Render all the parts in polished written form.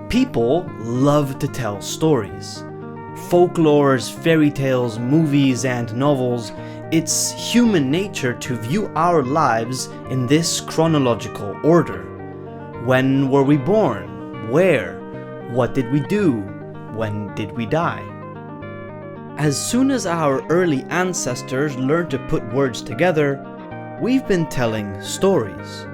People love to tell stories. Folklores, fairy tales, movies, and novels. It's human nature to view our lives in this chronological order. When were we born? Where? What did we do? When did we die? As soon as our early ancestors learned to put words together, we've been telling stories.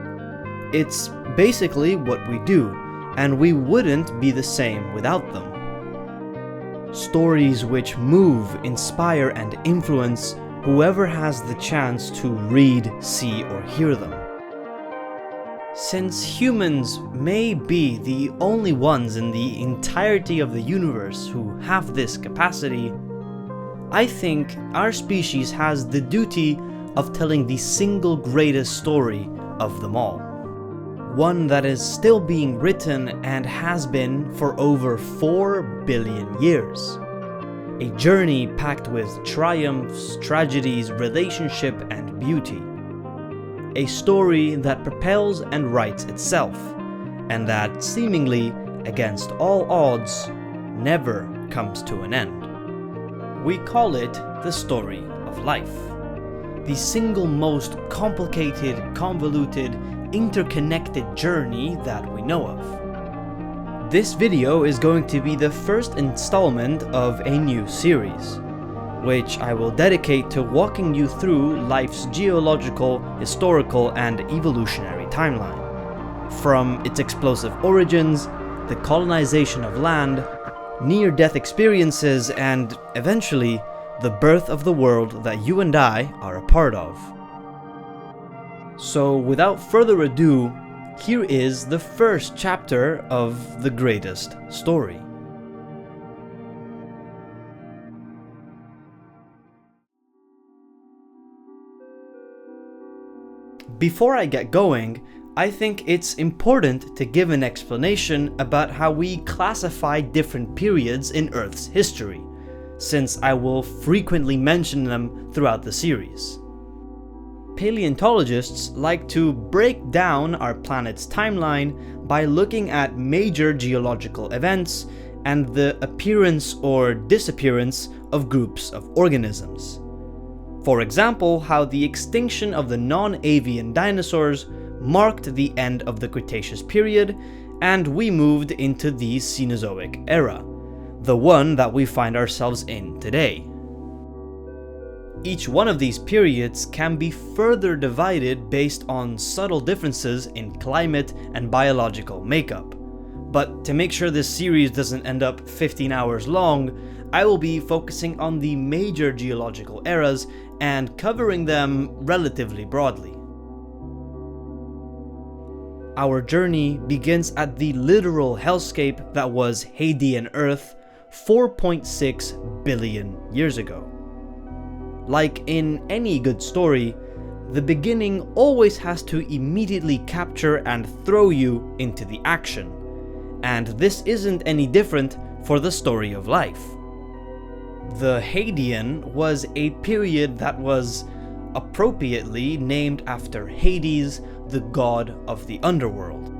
It's basically what we do, and we wouldn't be the same without them. Stories which move, inspire, and influence whoever has the chance to read, see, or hear them. Since humans may be the only ones in the entirety of the universe who have this capacity, I think our species has the duty of telling the single greatest story of them all. One that is still being written and has been for over 4 billion years. A journey packed with triumphs, tragedies, relationship, and beauty. A story that propels and writes itself, and that seemingly, against all odds, never comes to an end. We call it the story of life. The single most complicated, convoluted, interconnected journey that we know of. This video is going to be the first installment of a new series, which I will dedicate to walking you through life's geological, historical, and evolutionary timeline. From its explosive origins, the colonization of land, near-death experiences, and eventually, the birth of the world that you and I are a part of. So without further ado, here is the first chapter of the greatest story. Before I get going, I think it's important to give an explanation about how we classify different periods in Earth's history, since I will frequently mention them throughout the series. Paleontologists like to break down our planet's timeline by looking at major geological events and the appearance or disappearance of groups of organisms. For example, how the extinction of the non-avian dinosaurs marked the end of the Cretaceous period and we moved into the Cenozoic era, the one that we find ourselves in today. Each one of these periods can be further divided based on subtle differences in climate and biological makeup. But to make sure this series doesn't end up 15 hours long, I will be focusing on the major geological eras and covering them relatively broadly. Our journey begins at the literal hellscape that was Hadean Earth 4.6 billion years ago. Like in any good story, the beginning always has to immediately capture and throw you into the action, and this isn't any different for the story of life. The Hadean was a period that was appropriately named after Hades, the god of the underworld.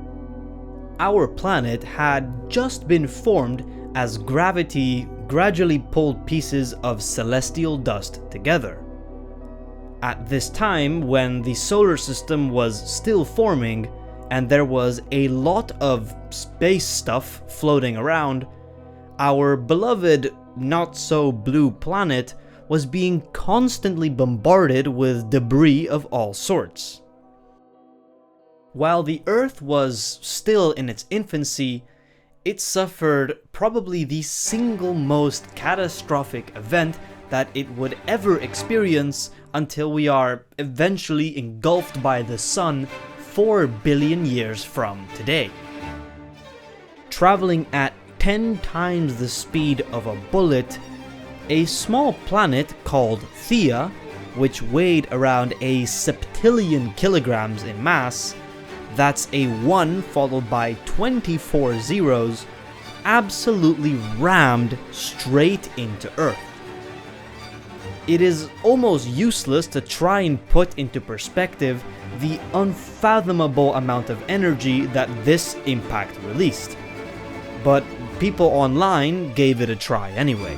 Our planet had just been formed as gravity gradually pulled pieces of celestial dust together. At this time, when the solar system was still forming and there was a lot of space stuff floating around, our beloved not-so-blue planet was being constantly bombarded with debris of all sorts. While the Earth was still in its infancy, it suffered probably the single most catastrophic event that it would ever experience until we are eventually engulfed by the sun 4 billion years from today. Traveling at 10 times the speed of a bullet, a small planet called Theia, which weighed around a septillion kilograms in mass, that's a 1 followed by 24 zeros, absolutely rammed straight into Earth. It is almost useless to try and put into perspective the unfathomable amount of energy that this impact released. but people online gave it a try anyway.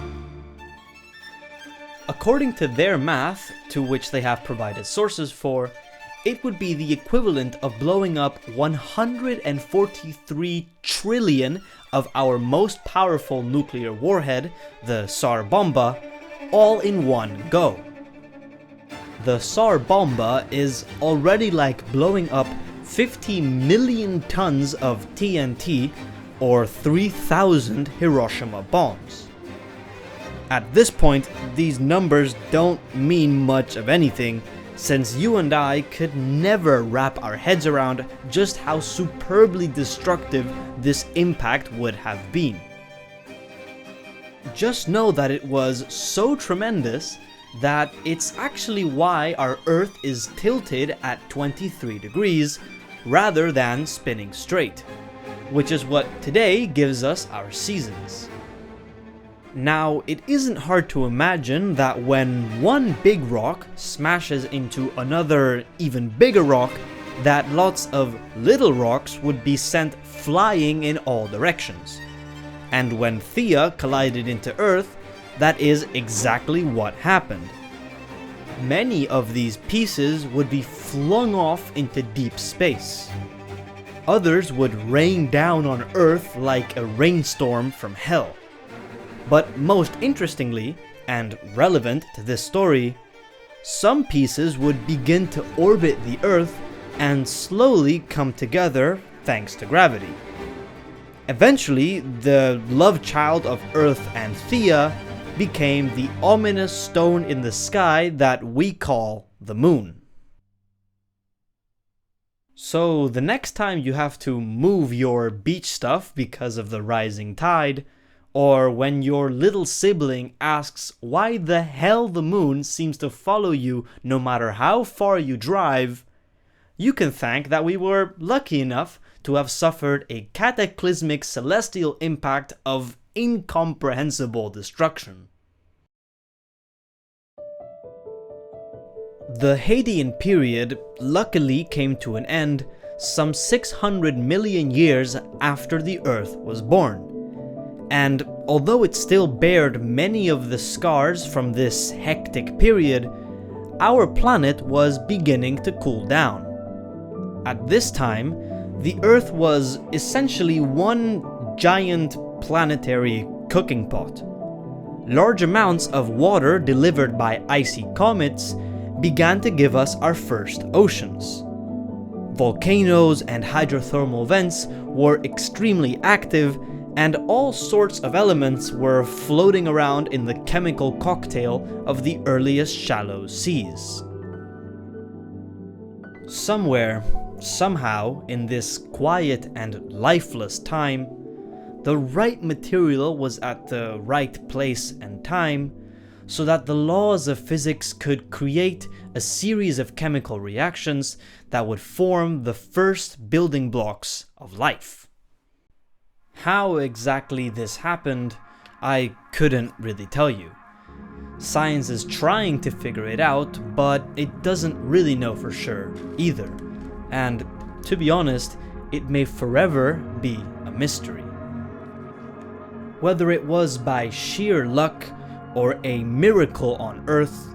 According to their math, to which they have provided sources for, it would be the equivalent of blowing up 143 trillion of our most powerful nuclear warhead, the Tsar Bomba, all in one go. The Tsar Bomba is already like blowing up 50 million tons of TNT or 3,000 Hiroshima bombs. At this point, these numbers don't mean much of anything, since you and I could never wrap our heads around just how superbly destructive this impact would have been. Just know that it was so tremendous that it's actually why our Earth is tilted at 23 degrees rather than spinning straight, which is what today gives us our seasons. Now, it isn't hard to imagine that when one big rock smashes into another even bigger rock, that lots of little rocks would be sent flying in all directions. And when Theia collided into Earth, that is exactly what happened. Many of these pieces would be flung off into deep space. Others would rain down on Earth like a rainstorm from hell. But most interestingly, and relevant to this story, some pieces would begin to orbit the Earth and slowly come together thanks to gravity. Eventually, the love child of Earth and Theia became the ominous stone in the sky that we call the moon. So the next time you have to move your beach stuff because of the rising tide, or when your little sibling asks why the hell the moon seems to follow you no matter how far you drive, you can thank that we were lucky enough to have suffered a cataclysmic celestial impact of incomprehensible destruction. The Hadean period luckily came to an end some 600 million years after the Earth was born. And although it still bared many of the scars from this hectic period, our planet was beginning to cool down. At this time, the Earth was essentially one giant planetary cooking pot. Large amounts of water delivered by icy comets began to give us our first oceans. Volcanoes and hydrothermal vents were extremely active, and all sorts of elements were floating around in the chemical cocktail of the earliest shallow seas. Somewhere, somehow, in this quiet and lifeless time, the right material was at the right place and time, so that the laws of physics could create a series of chemical reactions that would form the first building blocks of life. How exactly this happened, I couldn't really tell you. Science is trying to figure it out, but it doesn't really know for sure either. And to be honest, it may forever be a mystery. Whether it was by sheer luck or a miracle on Earth,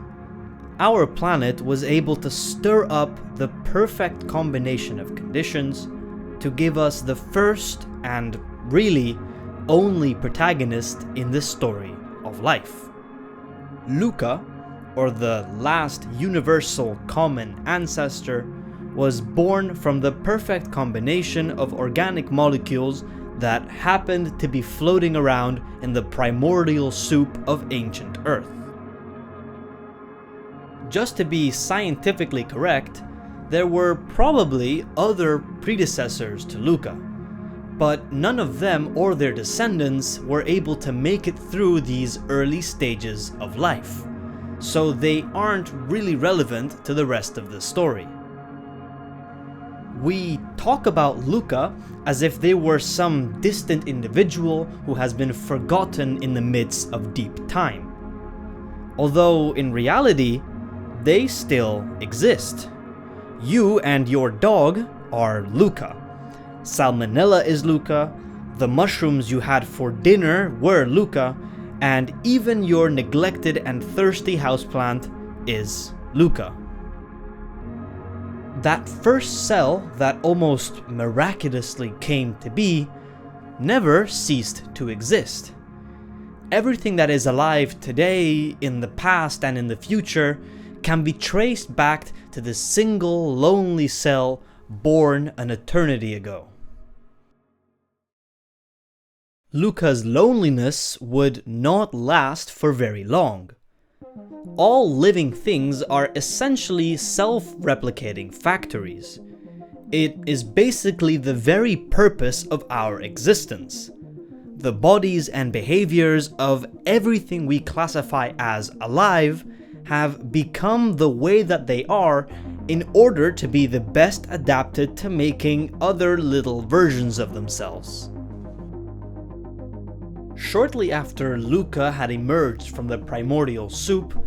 our planet was able to stir up the perfect combination of conditions to give us the first and really only protagonist in this story of life. Luca, or the last universal common ancestor, was born from the perfect combination of organic molecules that happened to be floating around in the primordial soup of ancient Earth. Just to be scientifically correct, there were probably other predecessors to Luca, but none of them or their descendants were able to make it through these early stages of life, so they aren't really relevant to the rest of the story. We talk about Luca as if they were some distant individual who has been forgotten in the midst of deep time, although in reality, they still exist. You and your dog are Luca. Salmonella is Luca, The mushrooms you had for dinner were LUCA, and even your neglected and thirsty houseplant is LUCA. That first cell that almost miraculously came to be never ceased to exist. Everything that is alive today, in the past and in the future, can be traced back to the single lonely cell born an eternity ago. LUCA's loneliness would not last for very long. All living things are essentially self-replicating factories. It is basically the very purpose of our existence. The bodies and behaviors of everything we classify as alive have become the way that they are in order to be the best adapted to making other little versions of themselves. Shortly after LUCA had emerged from the primordial soup,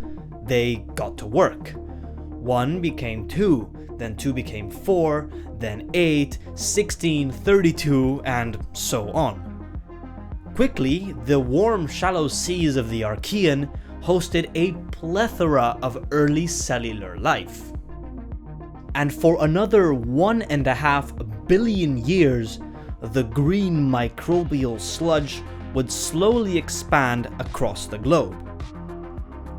they got to work. 1 became 2, then 2 became 4, then 8, 16, 32, and so on. Quickly, the warm, shallow seas of the Archean hosted a plethora of early cellular life. And for another 1.5 billion years, the green microbial sludge would slowly expand across the globe.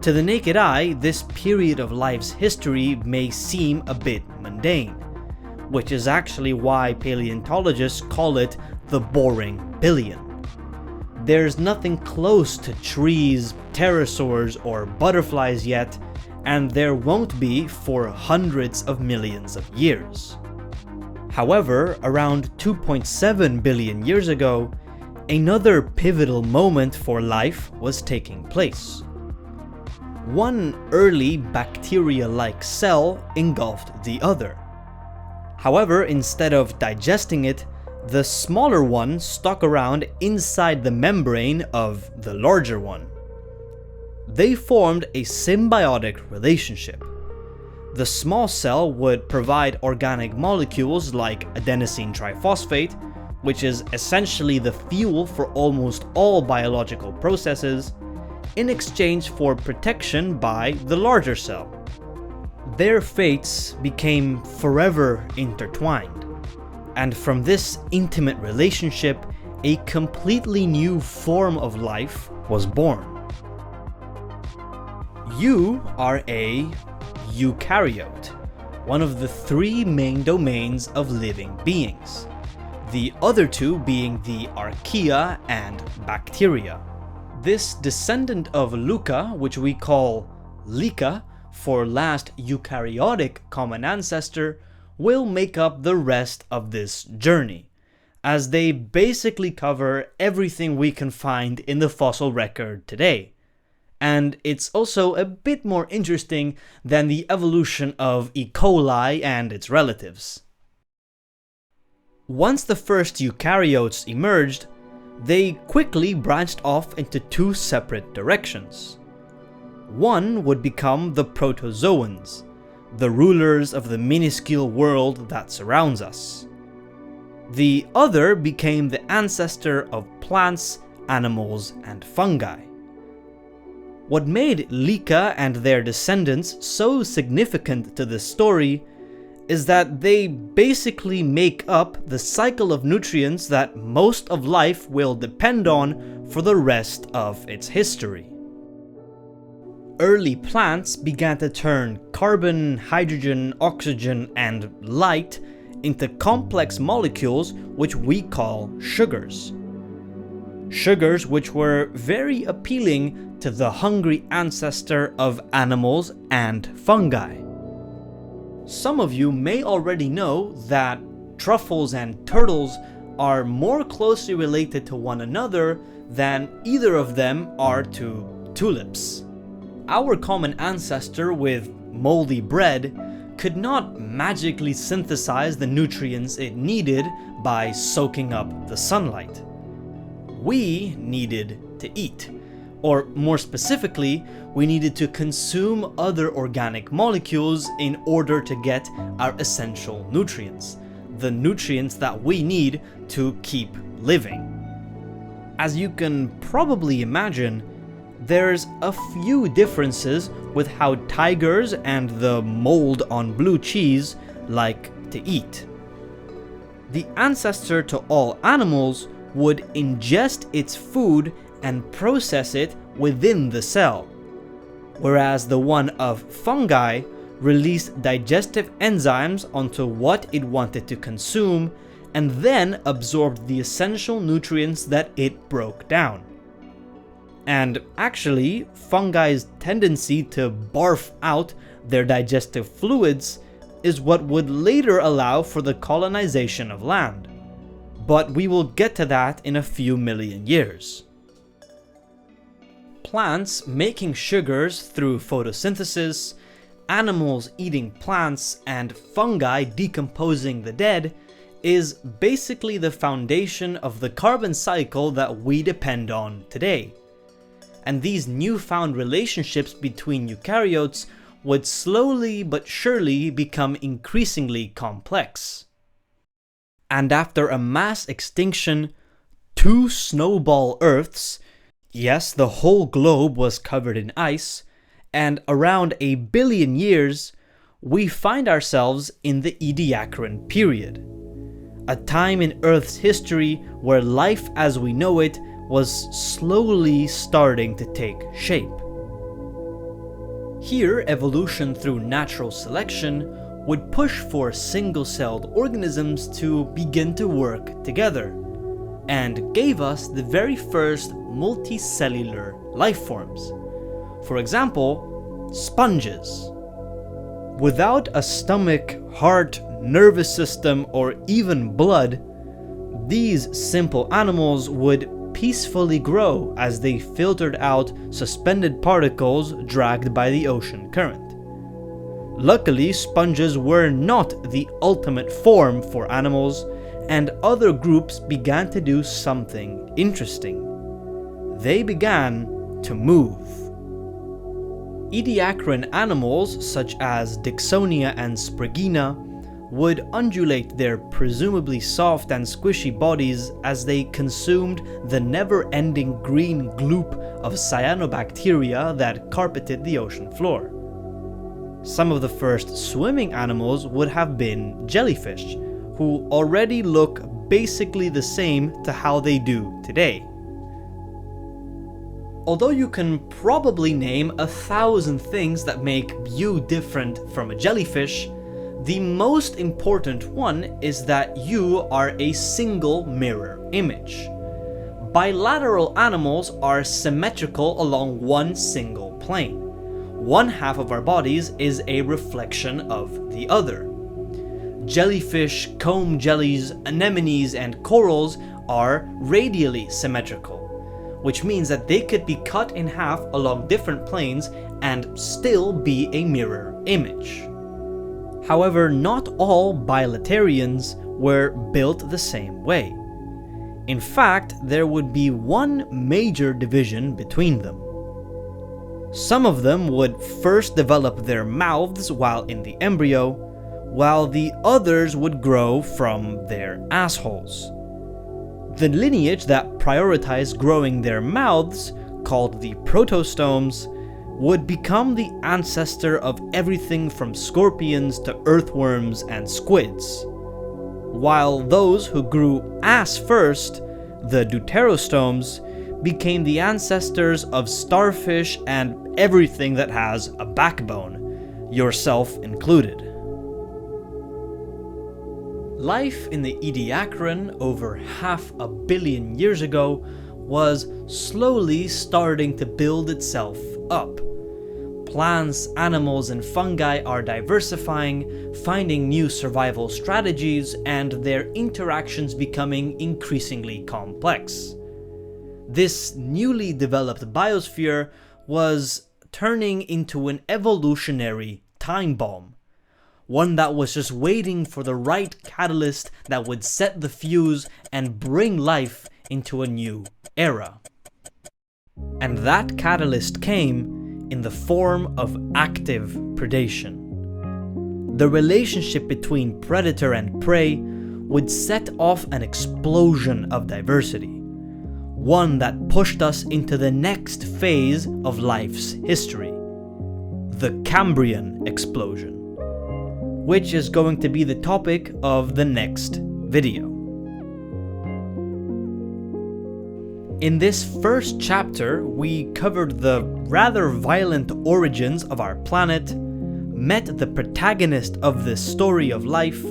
To the naked eye, this period of life's history may seem a bit mundane, which is actually why paleontologists call it the boring billion. There's nothing close to trees, pterosaurs, or butterflies yet, and there won't be for hundreds of millions of years. However, around 2.7 billion years ago, another pivotal moment for life was taking place. One early bacteria-like cell engulfed the other. However, instead of digesting it, the smaller one stuck around inside the membrane of the larger one. They formed a symbiotic relationship. The small cell would provide organic molecules like adenosine triphosphate, which is essentially the fuel for almost all biological processes, in exchange for protection by the larger cell. Their fates became forever intertwined, and from this intimate relationship, a completely new form of life was born. You are a eukaryote, one of the 3 main domains of living beings, the other 2 being the archaea and bacteria. This descendant of LUCA, which we call LICA for last eukaryotic common ancestor, will make up the rest of this journey, as they basically cover everything we can find in the fossil record today. And it's also a bit more interesting than the evolution of E. coli and its relatives. Once the first eukaryotes emerged, they quickly branched off into 2 separate directions. One would become the protozoans, the rulers of the minuscule world that surrounds us. The other became the ancestor of plants, animals, and fungi. What made LICA and their descendants so significant to this story is that they basically make up the cycle of nutrients that most of life will depend on for the rest of its history. Early plants began to turn carbon, hydrogen, oxygen, and light into complex molecules which we call sugars. Sugars which were very appealing to the hungry ancestor of animals and fungi. Some of you may already know that truffles and turtles are more closely related to one another than either of them are to tulips. Our common ancestor with moldy bread could not magically synthesize the nutrients it needed by soaking up the sunlight. We needed to eat, or more specifically, we needed to consume other organic molecules in order to get our essential nutrients, the nutrients that we need to keep living. As you can probably imagine, there's a few differences with how tigers and the mold on blue cheese like to eat. The ancestor to all animals would ingest its food and process it within the cell, whereas the one of fungi released digestive enzymes onto what it wanted to consume and then absorbed the essential nutrients that it broke down. And actually, fungi's tendency to barf out their digestive fluids is what would later allow for the colonization of land. But we will get to that in a few million years. Plants making sugars through photosynthesis, animals eating plants, and fungi decomposing the dead is basically the foundation of the carbon cycle that we depend on today. And these newfound relationships between eukaryotes would slowly but surely become increasingly complex. And after a mass extinction, 2 snowball Earths, yes, the whole globe was covered in ice, and around 1 billion years, we find ourselves in the Ediacaran period, a time in Earth's history where life as we know it was slowly starting to take shape. Here, evolution through natural selection would push for single-celled organisms to begin to work together, and gave us the very first multicellular life forms. For example, sponges. Without a stomach, heart, nervous system, or even blood, these simple animals would peacefully grow as they filtered out suspended particles dragged by the ocean current. Luckily, sponges were not the ultimate form for animals, and other groups began to do something interesting. They began to move. Ediacaran animals such as Dicksonia and Sprigina would undulate their presumably soft and squishy bodies as they consumed the never-ending green gloop of cyanobacteria that carpeted the ocean floor. Some of the first swimming animals would have been jellyfish, who already look basically the same to how they do today. Although you can probably name 1,000 things that make you different from a jellyfish, the most important one is that you are a single mirror image. Bilateral animals are symmetrical along one single plane. One half of our bodies is a reflection of the other. Jellyfish, comb jellies, anemones, and corals are radially symmetrical, which means that they could be cut in half along different planes and still be a mirror image. However, not all bilaterians were built the same way. In fact, there would be one major division between them. Some of them would first develop their mouths while in the embryo, while the others would grow from their assholes. The lineage that prioritized growing their mouths, called the protostomes, would become the ancestor of everything from scorpions to earthworms and squids, while those who grew ass first, the deuterostomes, became the ancestors of starfish and everything that has a backbone, yourself included. Life in the Ediacaran over 500 million years ago was slowly starting to build itself up. Plants, animals, and fungi are diversifying, finding new survival strategies, and their interactions becoming increasingly complex. This newly developed biosphere was turning into an evolutionary time bomb. One that was just waiting for the right catalyst that would set the fuse and bring life into a new era. And that catalyst came in the form of active predation. The relationship between predator and prey would set off an explosion of diversity. one that pushed us into the next phase of life's history, the Cambrian explosion, which is going to be the topic of the next video. In this first chapter, we covered the rather violent origins of our planet, met the protagonist of this story of life,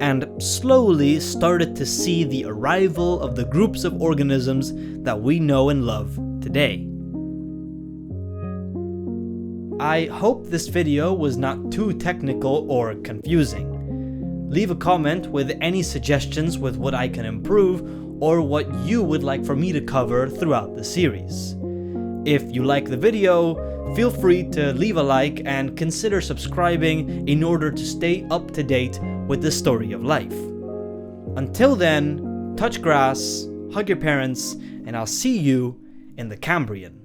and slowly started to see the arrival of the groups of organisms that we know and love today. I hope this video was not too technical or confusing. Leave a comment with any suggestions with what I can improve or what you would like for me to cover throughout the series. If you like the video, feel free to leave a like and consider subscribing in order to stay up to date with the story of life. Until then, touch grass, hug your parents, and I'll see you in the Cambrian.